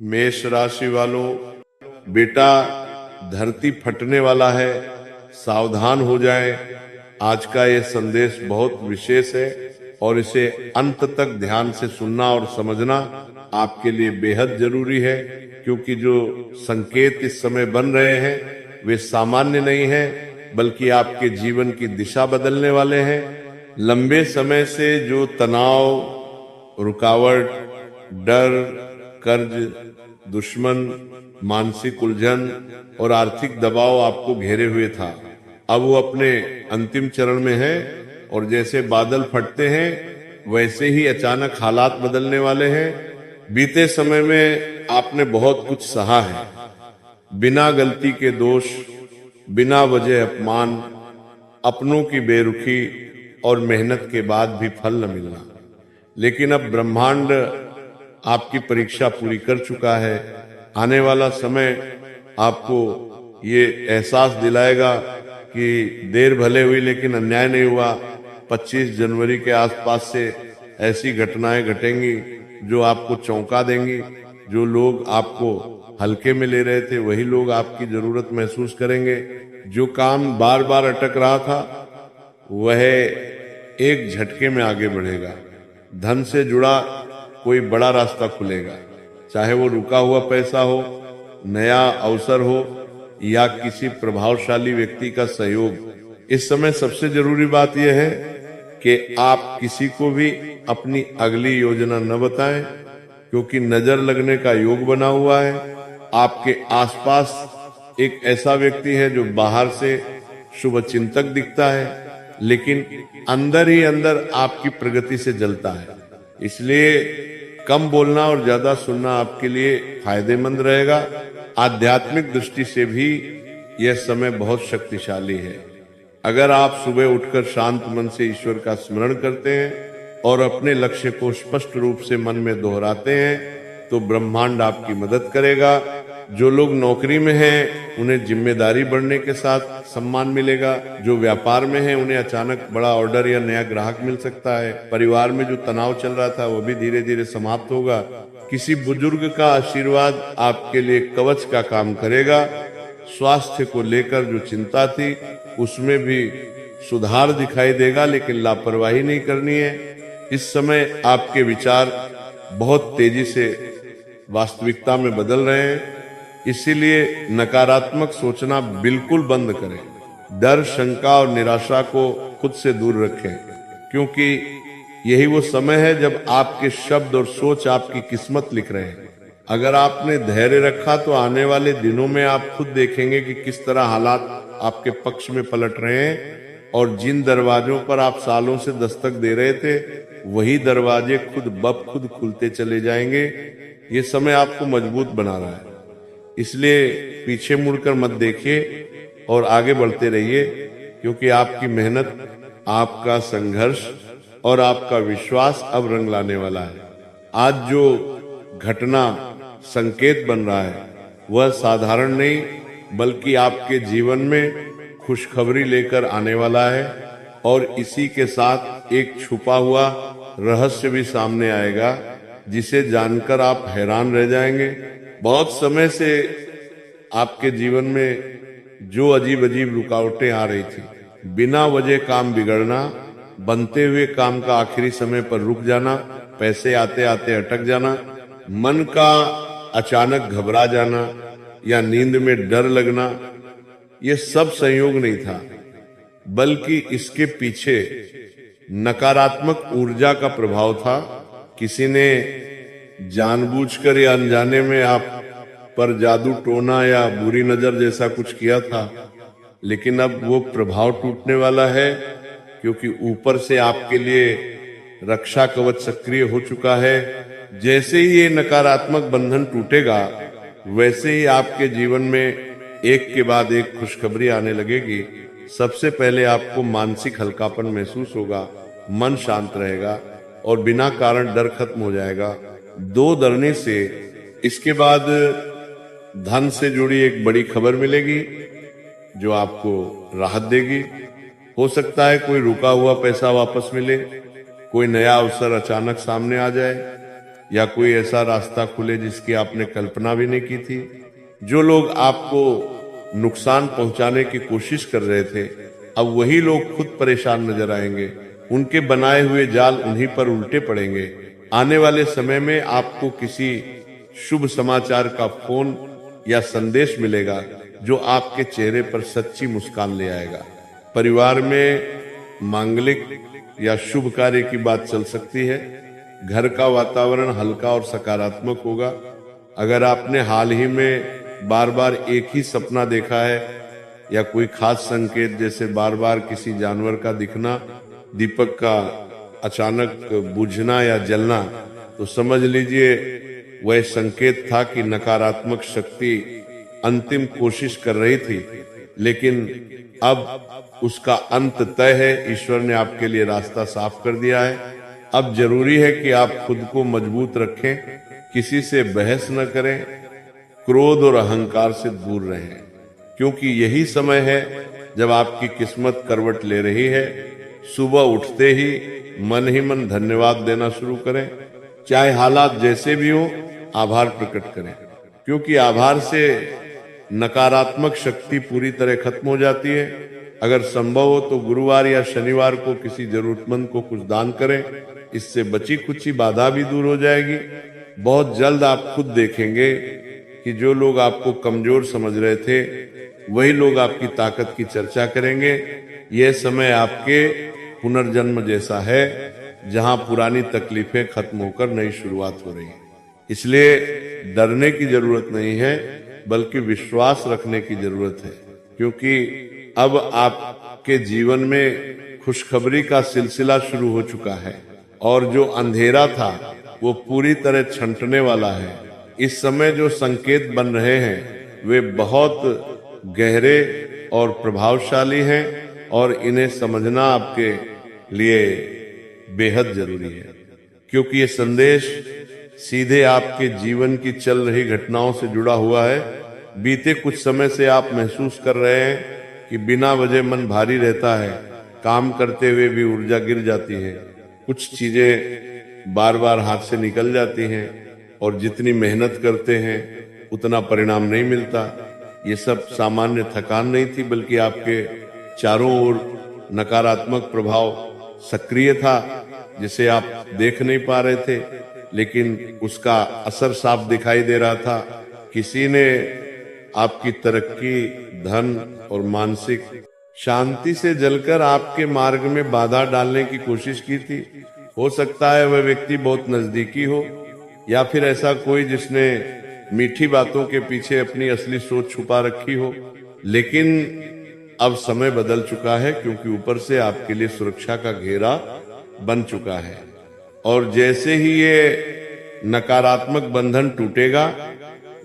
मेष राशि वालों, बेटा धरती फटने वाला है, सावधान हो जाएं। आज का ये संदेश बहुत विशेष है और इसे अंत तक ध्यान से सुनना और समझना आपके लिए बेहद जरूरी है, क्योंकि जो संकेत इस समय बन रहे हैं वे सामान्य नहीं हैं, बल्कि आपके जीवन की दिशा बदलने वाले हैं। लंबे समय से जो तनाव, रुकावट, डर, कर्ज, दुश्मन, मानसिक उलझन और आर्थिक दबाव आपको घेरे हुए था, अब वो अपने अंतिम चरण में है और जैसे बादल फटते हैं वैसे ही अचानक हालात बदलने वाले हैं। बीते समय में आपने बहुत कुछ सहा है, बिना गलती के दोष, बिना वजह अपमान, अपनों की बेरुखी और मेहनत के बाद भी फल न मिलना। लेकिन अब ब्रह्मांड आपकी परीक्षा पूरी कर चुका है। आने वाला समय आपको ये एहसास दिलाएगा कि देर भले हुई लेकिन अन्याय नहीं हुआ। 25 जनवरी के आसपास से ऐसी घटनाएं घटेंगी जो आपको चौंका देंगी। जो लोग आपको हल्के में ले रहे थे वही लोग आपकी जरूरत महसूस करेंगे। जो काम बार बार अटक रहा था वह एक झटके में आगे बढ़ेगा। धन से जुड़ा कोई बड़ा रास्ता खुलेगा, चाहे वो रुका हुआ पैसा हो, नया अवसर हो या किसी प्रभावशाली व्यक्ति का सहयोग। इस समय सबसे जरूरी बात यह है कि आप किसी को भी अपनी अगली योजना न बताएं, क्योंकि नजर लगने का योग बना हुआ है। आपके आसपास एक ऐसा व्यक्ति है जो बाहर से शुभ चिंतक दिखता है, लेकिन अंदर ही अंदर आपकी प्रगति से जलता है। इसलिए कम बोलना और ज्यादा सुनना आपके लिए फायदेमंद रहेगा। आध्यात्मिक दृष्टि से भी यह समय बहुत शक्तिशाली है। अगर आप सुबह उठकर शांत मन से ईश्वर का स्मरण करते हैं और अपने लक्ष्य को स्पष्ट रूप से मन में दोहराते हैं तो ब्रह्मांड आपकी मदद करेगा। जो लोग नौकरी में हैं उन्हें जिम्मेदारी बढ़ने के साथ सम्मान मिलेगा। जो व्यापार में हैं उन्हें अचानक बड़ा ऑर्डर या नया ग्राहक मिल सकता है। परिवार में जो तनाव चल रहा था वो भी धीरे धीरे समाप्त होगा। किसी बुजुर्ग का आशीर्वाद आपके लिए कवच का काम करेगा। स्वास्थ्य को लेकर जो चिंता थी उसमें भी सुधार दिखाई देगा, लेकिन लापरवाही नहीं करनी है। इस समय आपके विचार बहुत तेजी से वास्तविकता में बदल रहे हैं, इसीलिए नकारात्मक सोचना बिल्कुल बंद करें। डर, शंका और निराशा को खुद से दूर रखें, क्योंकि यही वो समय है जब आपके शब्द और सोच आपकी किस्मत लिख रहे हैं। अगर आपने धैर्य रखा तो आने वाले दिनों में आप खुद देखेंगे कि किस तरह हालात आपके पक्ष में पलट रहे हैं और जिन दरवाजों पर आप सालों से दस्तक दे रहे थे वही दरवाजे खुद ब खुद खुलते चले जाएंगे। ये समय आपको मजबूत बना रहा है, इसलिए पीछे मुड़कर मत देखिए और आगे बढ़ते रहिए, क्योंकि आपकी मेहनत, आपका संघर्ष और आपका विश्वास अब रंग लाने वाला है। आज जो घटना संकेत बन रहा है वह साधारण नहीं, बल्कि आपके जीवन में खुशखबरी लेकर आने वाला है और इसी के साथ एक छुपा हुआ रहस्य भी सामने आएगा जिसे जानकर आप हैरान रह जाएंगे। बहुत समय से आपके जीवन में जो अजीब अजीब रुकावटें आ रही थी, बिना वजह काम बिगड़ना, बनते हुए काम का आखिरी समय पर रुक जाना, पैसे आते आते अटक जाना, मन का अचानक घबरा जाना या नींद में डर लगना, ये सब संयोग नहीं था, बल्कि इसके पीछे नकारात्मक ऊर्जा का प्रभाव था। किसी ने जानबूझकर या अनजाने में आप पर जादू टोना या बुरी नजर जैसा कुछ किया था, लेकिन अब वो प्रभाव टूटने वाला है, क्योंकि ऊपर से आपके लिए रक्षा कवच सक्रिय हो चुका है। जैसे ही ये नकारात्मक बंधन टूटेगा वैसे ही आपके जीवन में एक के बाद एक खुशखबरी आने लगेगी। सबसे पहले आपको मानसिक हल्कापन महसूस होगा, मन शांत रहेगा और बिना कारण डर खत्म हो जाएगा। दो डरने से इसके बाद धन से जुड़ी एक बड़ी खबर मिलेगी जो आपको राहत देगी। हो सकता है कोई रुका हुआ पैसा वापस मिले, कोई नया अवसर अचानक सामने आ जाए या कोई ऐसा रास्ता खुले जिसकी आपने कल्पना भी नहीं की थी। जो लोग आपको नुकसान पहुंचाने की कोशिश कर रहे थे, अब वही लोग खुद परेशान नजर आएंगे। उनके बनाए हुए जाल उन्हीं पर उल्टे पड़ेंगे। आने वाले समय में आपको किसी शुभ समाचार का फोन या संदेश मिलेगा जो आपके चेहरे पर सच्ची मुस्कान ले आएगा। परिवार में मांगलिक या शुभ कार्य की बात चल सकती है। घर का वातावरण हल्का और सकारात्मक होगा। अगर आपने हाल ही में बार बार एक ही सपना देखा है या कोई खास संकेत जैसे बार बार किसी जानवर का दिखना, दीपक का अचानक बुझना या जलना, तो समझ लीजिए वह संकेत था कि नकारात्मक शक्ति अंतिम कोशिश कर रही थी, लेकिन अब उसका अंत तय है। ईश्वर ने आपके लिए रास्ता साफ कर दिया है। अब जरूरी है कि आप खुद को मजबूत रखें, किसी से बहस न करें, क्रोध और अहंकार से दूर रहें, क्योंकि यही समय है जब आपकी किस्मत करवट ले रही है। सुबह उठते ही मन धन्यवाद देना शुरू करें। चाहे हालात जैसे भी हो, आभार प्रकट करें, क्योंकि आभार से नकारात्मक शक्ति पूरी तरह खत्म हो जाती है। अगर संभव हो तो गुरुवार या शनिवार को किसी जरूरतमंद को कुछ दान करें, इससे बची कुची बाधा भी दूर हो जाएगी। बहुत जल्द आप खुद देखेंगे कि जो लोग आपको कमजोर समझ रहे थे, वही लोग आपकी ताकत की चर्चा करेंगे। यह समय आपके पुनर्जन्म जैसा है, जहां पुरानी तकलीफें खत्म होकर नई शुरुआत हो रही है। इसलिए डरने की जरूरत नहीं है, बल्कि विश्वास रखने की जरूरत है, क्योंकि अब आपके जीवन में खुशखबरी का सिलसिला शुरू हो चुका है और जो अंधेरा था वो पूरी तरह छंटने वाला है। इस समय जो संकेत बन रहे हैं वे बहुत गहरे और प्रभावशाली हैं और इन्हें समझना आपके लिए बेहद जरूरी है, क्योंकि ये संदेश सीधे आपके जीवन की चल रही घटनाओं से जुड़ा हुआ है। बीते कुछ समय से आप महसूस कर रहे हैं कि बिना वजह मन भारी रहता है, काम करते हुए भी ऊर्जा गिर जाती है, कुछ चीजें बार बार हाथ से निकल जाती हैं और जितनी मेहनत करते हैं उतना परिणाम नहीं मिलता। ये सब सामान्य थकान नहीं थी, बल्कि आपके चारों ओर नकारात्मक प्रभाव सक्रिय था, जिसे आप देख नहीं पा रहे थे, लेकिन उसका असर साफ दिखाई दे रहा था। किसी ने आपकी तरक्की, धन और मानसिक शांति से जलकर आपके मार्ग में बाधा डालने की कोशिश की थी। हो सकता है वह व्यक्ति बहुत नजदीकी हो, या फिर ऐसा कोई जिसने मीठी बातों के पीछे अपनी असली सोच छुपा रखी हो। लेकिन अब समय बदल चुका है, क्योंकि ऊपर से आपके लिए सुरक्षा का घेरा बन चुका है। और जैसे ही ये नकारात्मक बंधन टूटेगा,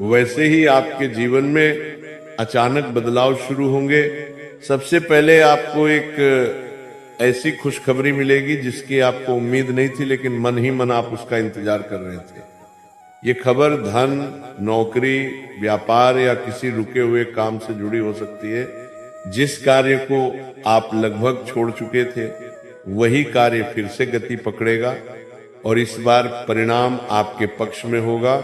वैसे ही आपके जीवन में अचानक बदलाव शुरू होंगे। सबसे पहले आपको एक ऐसी खुशखबरी मिलेगी जिसकी आपको उम्मीद नहीं थी, लेकिन मन ही मन आप उसका इंतजार कर रहे थे। ये खबर धन, नौकरी, व्यापार या किसी रुके हुए काम से जुड़ी हो सकती है। जिस कार्य को आप लगभग छोड़ चुके थे, वही कार्य फिर से गति पकड़ेगा और इस बार परिणाम आपके पक्ष में होगा।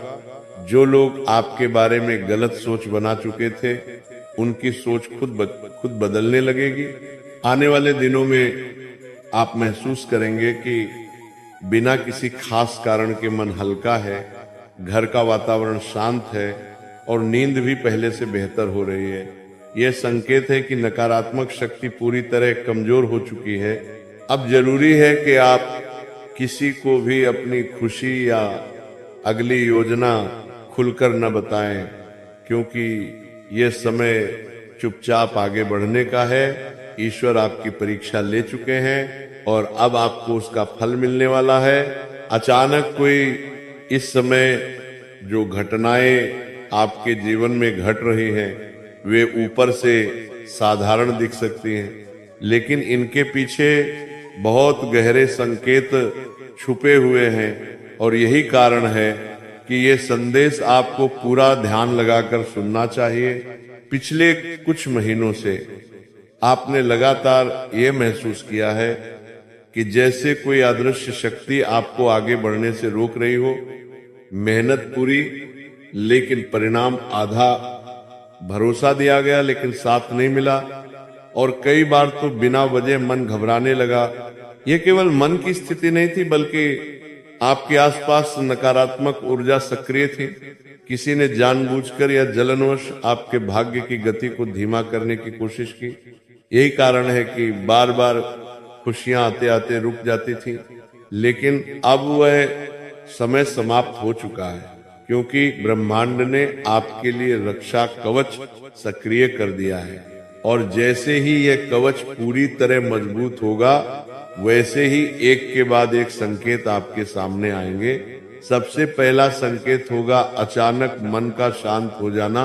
जो लोग आपके बारे में गलत सोच बना चुके थे, उनकी सोच खुद बदलने लगेगी। आने वाले दिनों में आप महसूस करेंगे कि बिना किसी खास कारण के मन हल्का है, घर का वातावरण शांत है और नींद भी पहले से बेहतर हो रही है। यह संकेत है कि नकारात्मक शक्ति पूरी तरह कमजोर हो चुकी है। अब जरूरी है कि आप किसी को भी अपनी खुशी या अगली योजना खुलकर न बताएं, क्योंकि यह समय चुपचाप आगे बढ़ने का है। ईश्वर आपकी परीक्षा ले चुके हैं और अब आपको उसका फल मिलने वाला है। अचानक कोई इस समय जो घटनाएं आपके जीवन में घट रही हैं, वे ऊपर से साधारण दिख सकती हैं, लेकिन इनके पीछे बहुत गहरे संकेत छुपे हुए हैं। और यही कारण है कि ये संदेश आपको पूरा ध्यान लगाकर सुनना चाहिए। पिछले कुछ महीनों से आपने लगातार ये महसूस किया है कि जैसे कोई अदृश्य शक्ति आपको आगे बढ़ने से रोक रही हो। मेहनत पूरी लेकिन परिणाम आधा, भरोसा दिया गया लेकिन साथ नहीं मिला, और कई बार तो बिना वजह मन घबराने लगा। यह केवल मन की स्थिति नहीं थी बल्कि आपके आसपास नकारात्मक ऊर्जा सक्रिय थी। किसी ने जानबूझकर या जलनवश आपके भाग्य की गति को धीमा करने की कोशिश की। यही कारण है कि बार बार खुशियां आते आते रुक जाती थी। लेकिन अब वह समय समाप्त हो चुका है, क्योंकि ब्रह्मांड ने आपके लिए रक्षा कवच सक्रिय कर दिया है। और जैसे ही यह कवच पूरी तरह मजबूत होगा, वैसे ही एक के बाद एक संकेत आपके सामने आएंगे। सबसे पहला संकेत होगा अचानक मन का शांत हो जाना।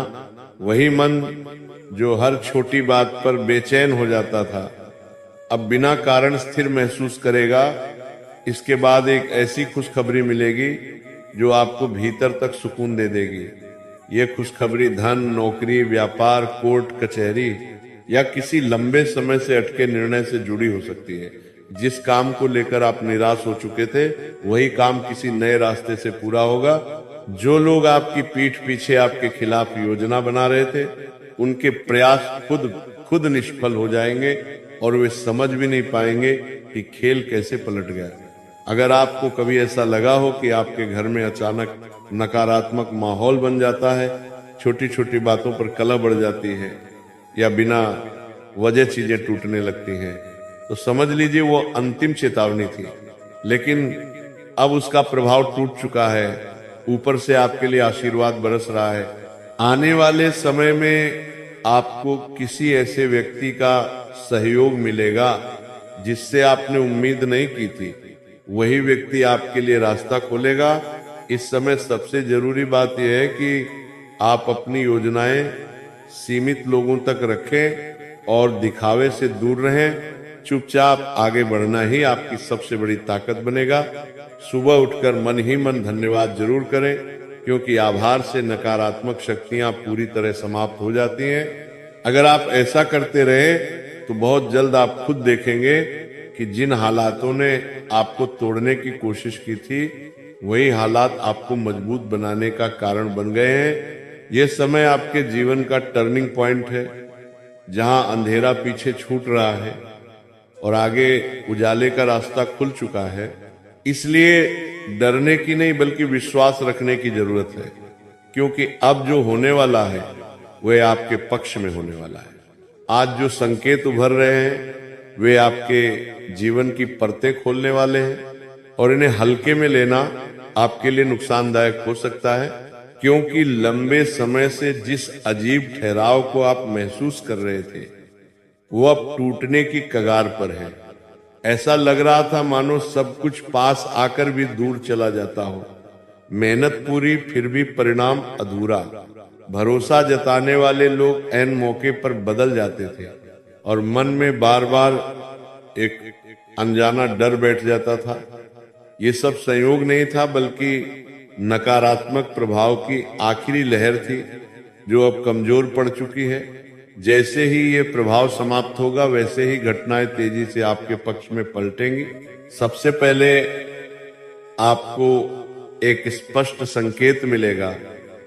वही मन जो हर छोटी बात पर बेचैन हो जाता था, अब बिना कारण स्थिर महसूस करेगा। इसके बाद एक ऐसी खुशखबरी मिलेगी जो आपको भीतर तक सुकून दे देगी। ये खुशखबरी धन, नौकरी, व्यापार, कोर्ट कचहरी या किसी लंबे समय से अटके निर्णय से जुड़ी हो सकती है। जिस काम को लेकर आप निराश हो चुके थे, वही काम किसी नए रास्ते से पूरा होगा। जो लोग आपकी पीठ पीछे आपके खिलाफ योजना बना रहे थे, उनके प्रयास खुद निष्फल हो जाएंगे और वे समझ भी नहीं पाएंगे कि खेल कैसे पलट गया। अगर आपको कभी ऐसा लगा हो कि आपके घर में अचानक नकारात्मक माहौल बन जाता है, छोटी छोटी बातों पर कलह बढ़ जाती है या बिना वजह चीजें टूटने लगती हैं, तो समझ लीजिए वो अंतिम चेतावनी थी। लेकिन अब उसका प्रभाव टूट चुका है। ऊपर से आपके लिए आशीर्वाद बरस रहा है। आने वाले समय में आपको किसी ऐसे व्यक्ति का सहयोग मिलेगा जिससे आपने उम्मीद नहीं की थी। वही व्यक्ति आपके लिए रास्ता खोलेगा। इस समय सबसे जरूरी बात यह है कि आप अपनी योजनाएं सीमित लोगों तक रखें और दिखावे से दूर रहें। चुपचाप आगे बढ़ना ही आपकी सबसे बड़ी ताकत बनेगा। सुबह उठकर मन ही मन धन्यवाद जरूर करें, क्योंकि आभार से नकारात्मक शक्तियां पूरी तरह समाप्त हो जाती हैं। अगर आप ऐसा करते रहे तो बहुत जल्द आप खुद देखेंगे कि जिन हालातों ने आपको तोड़ने की कोशिश की थी, वही हालात आपको मजबूत बनाने का कारण बन गए हैं। ये समय आपके जीवन का टर्निंग पॉइंट है, जहां अंधेरा पीछे छूट रहा है और आगे उजाले का रास्ता खुल चुका है। इसलिए डरने की नहीं बल्कि विश्वास रखने की जरूरत है, क्योंकि अब जो होने वाला है वह आपके पक्ष में होने वाला है। आज जो संकेत उभर रहे हैं वे आपके जीवन की परतें खोलने वाले हैं, और इन्हें हल्के में लेना आपके लिए नुकसानदायक हो सकता है, क्योंकि लंबे समय से जिस अजीब ठहराव को आप महसूस कर रहे थे, वो अब टूटने की कगार पर है। ऐसा लग रहा था मानो सब कुछ पास आकर भी दूर चला जाता हो। मेहनत पूरी फिर भी परिणाम अधूरा। भरोसा जताने वाले लोग ऐन मौके पर बदल जाते थे और मन में बार बार एक अनजाना डर बैठ जाता था। ये सब संयोग नहीं था, बल्कि नकारात्मक प्रभाव की आखिरी लहर थी जो अब कमजोर पड़ चुकी है। जैसे ही ये प्रभाव समाप्त होगा, वैसे ही घटनाएं तेजी से आपके पक्ष में पलटेंगी। सबसे पहले आपको एक स्पष्ट संकेत मिलेगा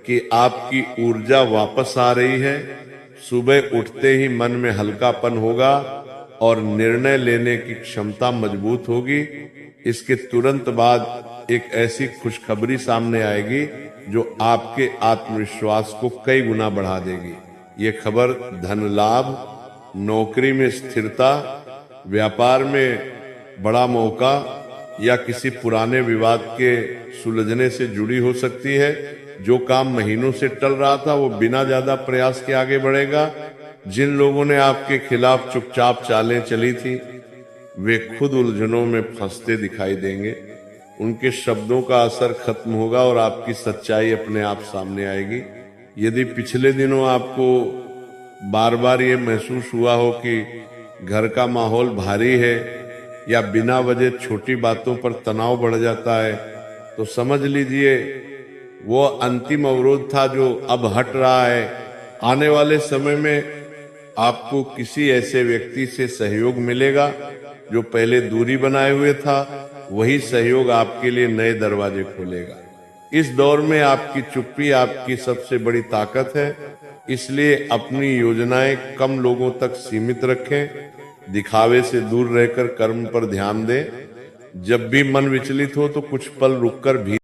कि आपकी ऊर्जा वापस आ रही है। सुबह उठते ही मन में हल्कापन होगा और निर्णय लेने की क्षमता मजबूत होगी। इसके तुरंत बाद एक ऐसी खुशखबरी सामने आएगी जो आपके आत्मविश्वास को कई गुना बढ़ा देगी। ये खबर धन लाभ, नौकरी में स्थिरता, व्यापार में बड़ा मौका या किसी पुराने विवाद के सुलझने से जुड़ी हो सकती है। जो काम महीनों से टल रहा था, वो बिना ज्यादा प्रयास के आगे बढ़ेगा। जिन लोगों ने आपके खिलाफ चुपचाप चालें चली थी, वे खुद उलझनों में फंसते दिखाई देंगे। उनके शब्दों का असर खत्म होगा और आपकी सच्चाई अपने आप सामने आएगी। यदि पिछले दिनों आपको बार बार ये महसूस हुआ हो कि घर का माहौल भारी है या बिना वजह छोटी बातों पर तनाव बढ़ जाता है, तो समझ लीजिए वो अंतिम अवरोध था जो अब हट रहा है। आने वाले समय में आपको किसी ऐसे व्यक्ति से सहयोग मिलेगा जो पहले दूरी बनाए हुए था। वही सहयोग आपके लिए नए दरवाजे खोलेगा। इस दौर में आपकी चुप्पी आपकी सबसे बड़ी ताकत है, इसलिए अपनी योजनाएं कम लोगों तक सीमित रखें, दिखावे से दूर रहकर कर्म पर ध्यान दें। जब भी मन विचलित हो तो कुछ पल रुककर भी